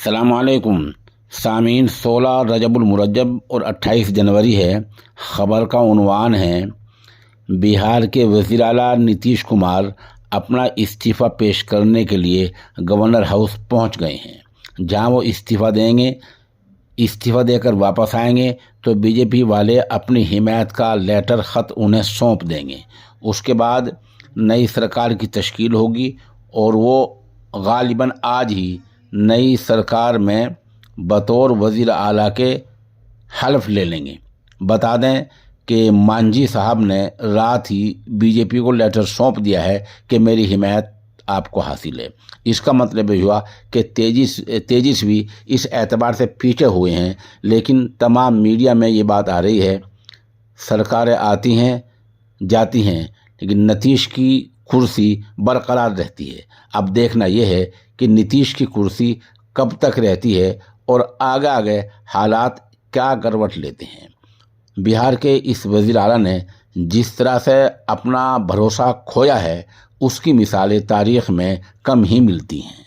السلام علیکم سامعین، 16 رجب المرجب اور 28 جنوری ہے۔ خبر کا عنوان ہے بہار کے وزیر اعلیٰ نتیش کمار اپنا استعفیٰ پیش کرنے کے لیے گورنر ہاؤس پہنچ گئے ہیں، جہاں وہ استعفیٰ دے کر واپس آئیں گے تو بی جے پی والے اپنی حمایت کا لیٹر خط انہیں سونپ دیں گے۔ اس کے بعد نئی سرکار کی تشکیل ہوگی اور وہ غالباً آج ہی نئی سرکار میں بطور وزیر اعلیٰ کے حلف لے لیں گے۔ بتا دیں کہ مانجھی صاحب نے رات ہی بی جے پی کو لیٹر سونپ دیا ہے کہ میری حمایت آپ کو حاصل ہے۔ اس کا مطلب یہ ہوا کہ تیجسوی اس اعتبار سے پیچھے ہوئے ہیں، لیکن تمام میڈیا میں یہ بات آ رہی ہے سرکاریں آتی ہیں جاتی ہیں لیکن نتیش کی کرسی برقرار رہتی ہے۔ اب دیکھنا یہ ہے کہ نتیش کی کرسی کب تک رہتی ہے اور آگے حالات کیا کروٹ لیتے ہیں۔ بہار کے اس وزیر اعلیٰ نے جس طرح سے اپنا بھروسہ کھویا ہے، اس کی مثالیں تاریخ میں کم ہی ملتی ہیں۔